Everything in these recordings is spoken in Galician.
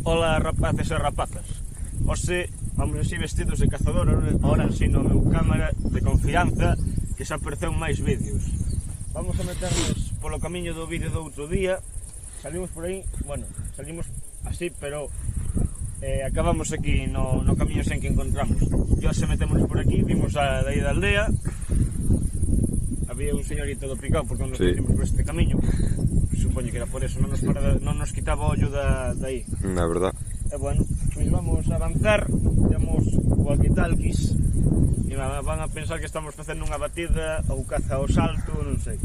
Ola rapaces e rapazas. Hoxe vamos así vestidos de cazador. Ahora ensino a meu cámara de confianza que xa apareceu máis vídeos. Vamos a meternos polo camiño do vídeo do outro día. Salimos por aí, bueno, salimos así, pero acabamos aquí no camiño sen que encontramos. E hoxe metémonos por aquí, vimos a da aldea. Había un señorito do picado porque nos metimos por este camiño. Supoño que era por eso, non nos quitaba o ollo da aí. Na verdad. E bueno, pois vamos a avanzar. Temos walkie-talkies e van a pensar que estamos facendo unha batida ou caza ao salto, non sei.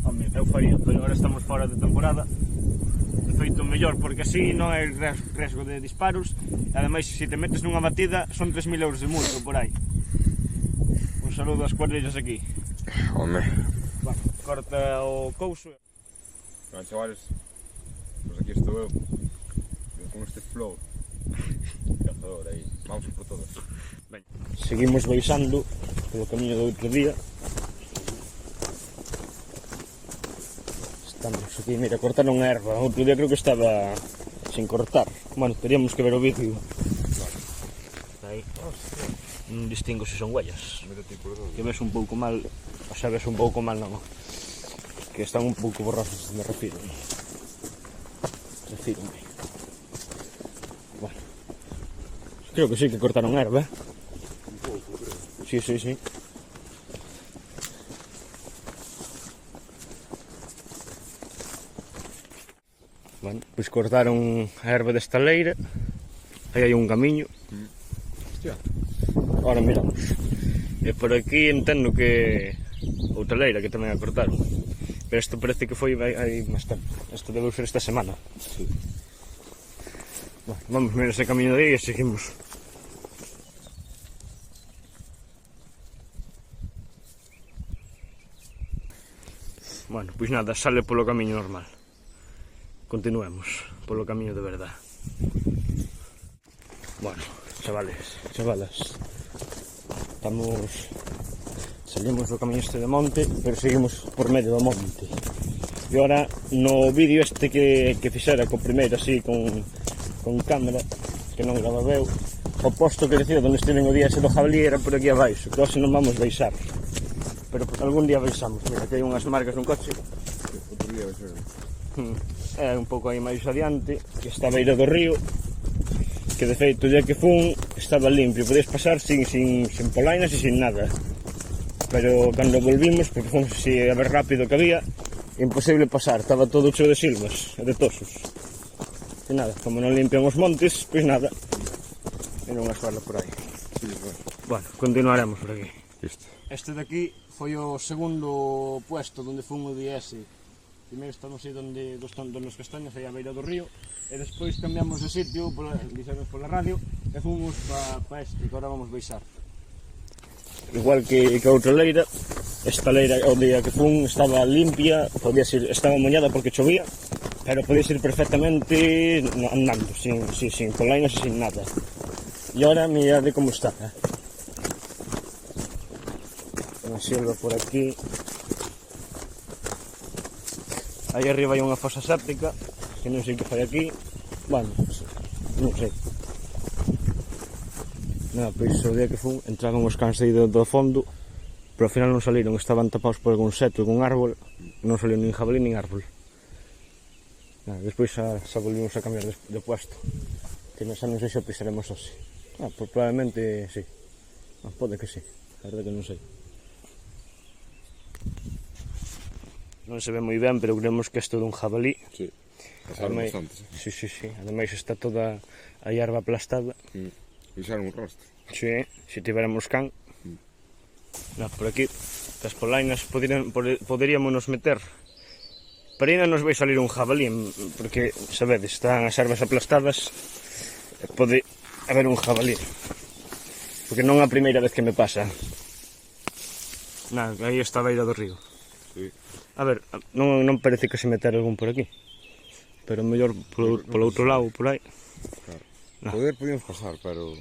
Home, eu faría, pero agora estamos fora de temporada. De feito mellor, porque así non hai riesgo de disparos. E ademais, se te metes nunha batida, son 3.000 euros de multa por aí. Un saludo ás cuadrillas aquí. Home. Bueno, corta o couso. Bueno, chavales, pues aquí estou eu con este flow cazador aí, vamos por todos. Ben, seguimos baixando polo camiño do outro día. Estamos aquí, mira, cortaron a erva. Outro día creo que estaba sin cortar. Bueno, teríamos que ver o vídeo. Aí, non distingo se son huellas. Que ves un pouco mal, o sea, ves un pouco mal, non. Que están un pouco borrosos, me refiro. Bueno, creo que sí que cortaron erva, ¿eh? Un pouco, creo. Sí. Bueno, pois cortaron a erva desta leira. Aí hai un camiño. Hostia. Ahora miramos. E por aquí entendo que outra leira que tamén a cortaron. Pero isto parece que foi aí máis tempo. Isto debe ser esta semana. Sí. Bueno, vamos ver ese camiño de aí e seguimos. Bueno, pois nada, sale polo camiño normal. Continuemos polo camiño de verdad. Bueno, chavalas, salimos do camiño este de monte, pero seguimos por medio do monte. E agora, no vídeo este que fixera co primeiro así, con cámara, que non grababa eu, o posto que decía onde estiven o día ese do jabalí era por aquí abaixo, que hoxe non vamos baixar. Pero algún día baixamos. Mira, aquí hai unhas marcas nun coche. Outro día vai ser. É un pouco aí máis adiante, que está a beira do río, que de feito o día que fun estaba limpio, podías pasar sin polainas e sin nada. Pero cando volvimos, porque fomos así a ver rápido que había, imposible pasar, estaba todo cheo de silvas e de tosos. E nada, como non limpian os montes, pois nada, e non as fala por aí. Sí, bueno. Bueno, continuaremos por aquí. Listo. Este de aquí foi o segundo puesto onde fun o día ese. Primeiro estamos aí donde os castaños, aí a beira do río, e despois cambiamos de sitio, dixemos pola radio, e fomos pa este, que agora vamos baixar. Igual que a outra leira, esta leira o día que fun estaba limpia, estaba moñada porque chovía, pero podías ir perfectamente andando, sin polainas e sin nada. E agora mirade como está, Unha selva por aquí. Aí arriba hai unha fosa séptica, que non sei que fai aquí. Bueno, non sei. Nada, pois o día que fun, entraron os cans aí do fondo, pero ao final non saliron, estaban tapados por algún seto, algún árbol, non saliu nin jabalí nin árbol. Nada, despois xa volvimos a cambiar de puesto, que xa non sei se o pisaremos así. Probablemente sí, pode que sí, a verdade que non sei. Non se ve moi ben, pero creemos que é todo un jabalí. Sí, pasaron bastantes. Sí, ademais está toda a hierba aplastada. Deixaron un rastro. Sí, se tiveramos can. Por aquí, as polainas poderíamos nos meter. Pero ainda nos vai salir un jabalí, porque, sabedes, están as ervas aplastadas, e pode haber un jabalí. Porque non é a primeira vez que me pasa. Nada, aí está a beira do río. Sí. A ver, non parece que se meter algún por aquí, pero mellor polo outro lado, por aí. Claro. Poder podíamos pasar, pero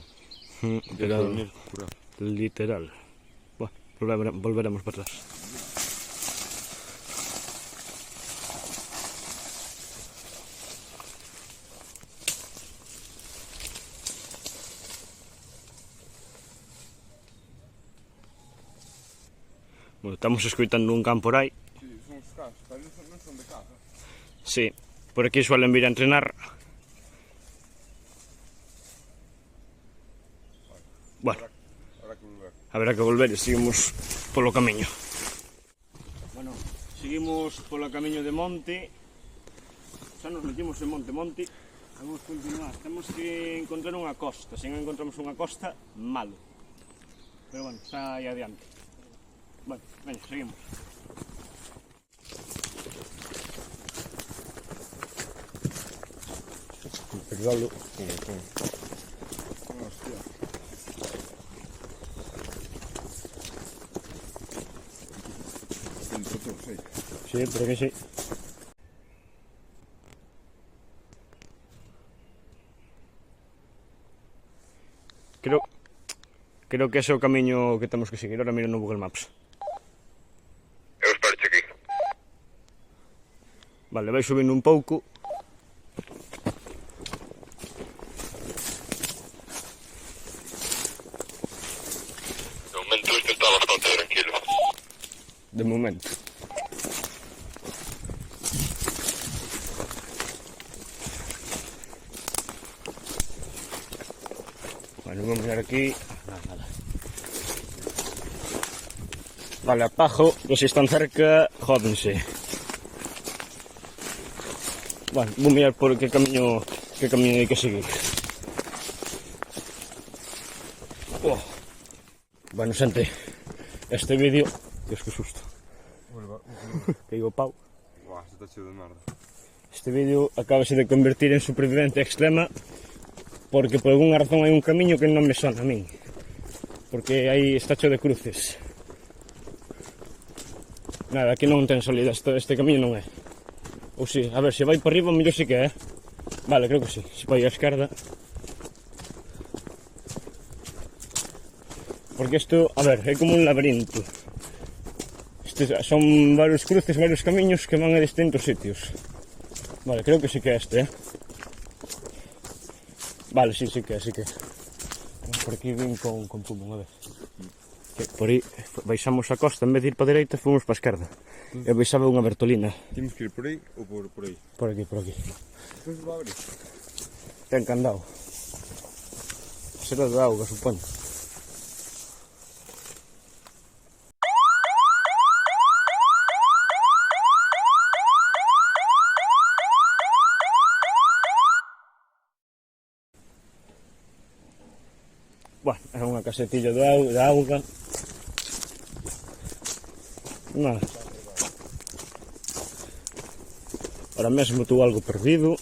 literal. Bueno, volveremos para atrás. Bueno, estamos escoitando un can por aí. Sí, son os cans, pero non son de caza. Sí, por aquí suelen vir a entrenar. Bueno, habrá que volver e seguimos polo camiño. Bueno, seguimos polo camiño de monte. Xa nos metimos en monte. Vamos a continuar. Temos que encontrar unha costa. Se non encontramos unha costa, malo. Pero bueno, está aí adiante. Bueno, veña, seguimos. Perdalo. Hostia. Sí, pero que sí. Creo que ese é o camiño que temos que seguir. Ahora miro no Google Maps. Eu espero aquí. Vale, vai subindo un pouco. De momento isto está bastante tranquilo. De momento. Bueno, vamos a mirar aquí. Nada. Vale, apajo, los si están cerca, jódense. Bueno, vou mirar por que camiño hai que seguir. Oh. Bueno, xente, este vídeo, Dios, que susto. Que digo pau. Buah, este está cheo de merda. Este vídeo acabase de convertir en supervivencia extrema porque por algunha razón hai un camiño que non me sona a min. Porque aí está cheo de cruces. Nada, aquí non ten salida, este camiño non é. Ou si, a ver, se vai por arriba, mellor si que é. Vale, creo que sí, se vai á esquerda. Porque isto, a ver, é como un laberinto. Estes son varios cruces, varios camiños que van a distintos sitios. Vale, creo que sí que é este, Vale, sí que é. Por aquí vim con pulmón, a ver. Que por aí baixamos a costa, en vez de ir para a dereita, fomos para a esquerda. E baixaba unha Bertolina. Temos que ir por aí ou por aí? Por aquí. Despois vai abrir. Ten candado. Será de auga, supoño. Bueno, é unha casetilla de auga. Nada. Ahora mesmo estou algo perdido.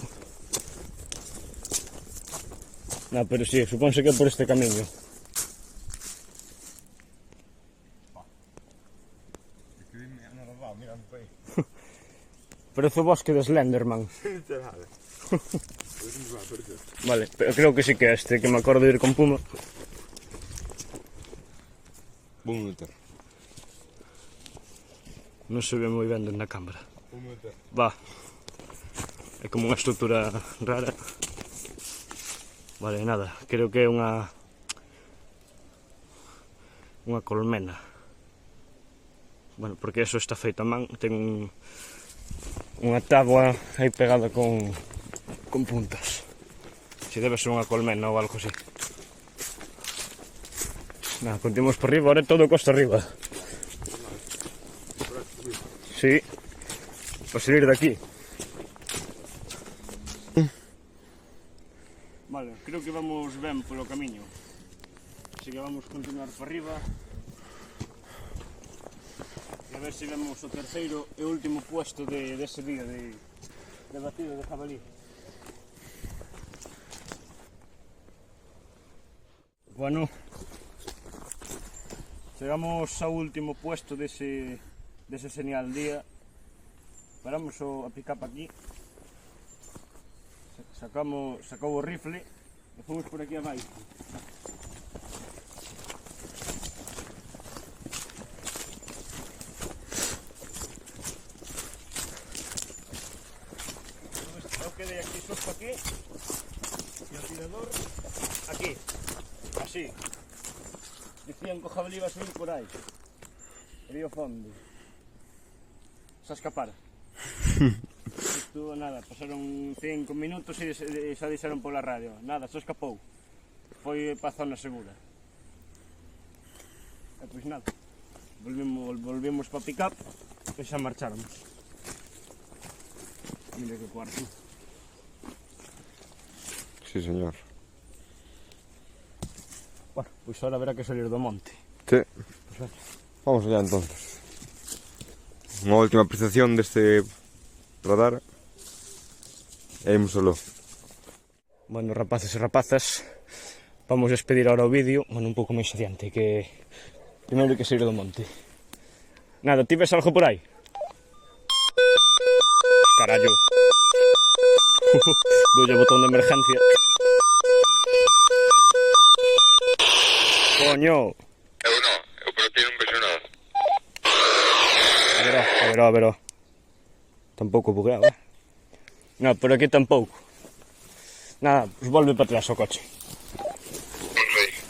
No, pero sí, supónse que é por este camiño. Parece o bosque de Slenderman. Vale, pero creo que sí que é este, que me acordo de ir con Puma. Vou meter. Non se ve moi ben na cámara. Vou meter. Va. É como unha estrutura rara. Vale, nada, creo que é unha colmena. Bueno, porque eso está feito a man, ten unha táboa aí pegada con puntas. Si debe ser unha colmena ou algo así. Nada, continuamos por arriba, ahora é todo costa arriba. Sí, para salir de aquí. Vale, creo que vamos ben polo camiño. Así que vamos a continuar por arriba. E a ver se vemos o terceiro e último puesto dese día de batido de jabalí. Bueno, chegamos ao último puesto dese señal día. Paramos a pick-up aquí. Sacou o rifle e fomos por aquí abaixo. Eu quedei aquí sosto aquí e o tirador aquí, así. Dicían que o jabalí iba a subir por aí. E Río fondo. Xa escapara. Isto, nada, pasaron 5 minutos e xa dixeron pola radio. Nada, xa escapou. Foi pa zona segura. E pois nada, volvimos pa pick-up e xa marcháramos. Mira que cuarto. Sí, señor. Bueno, pois ahora haberá que salir do monte. Sí. Pues Vamos allá entonces. Unha última apreciación deste radar. E imos solo. Bueno, rapaces e rapazas, vamos a despedir ahora o vídeo, bueno, un pouco máis adiante, que primeiro hai que sair do monte. Nada, ti ves algo por aí? Carallo. Doulle o botón de emergencia. Coño. Eu non, eu por ti non vexo nada. A veró. Tampouco bugueado, No, por aquí tampouco. Nada, pues volve para atrás o coche.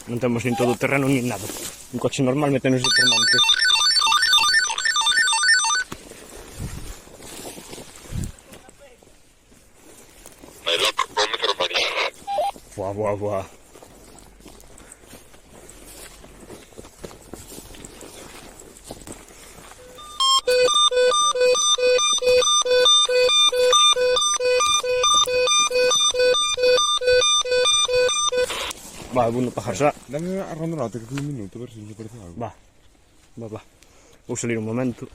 Non temos nin todo o terreno nin nada. Un coche normal metenos por monte. Vai loco, como troparía. Buah. Va, vou pajar xa. Dame a rondonauta que foi un minuto, a ver se nos aparece algo. Va. Vou salir un momento.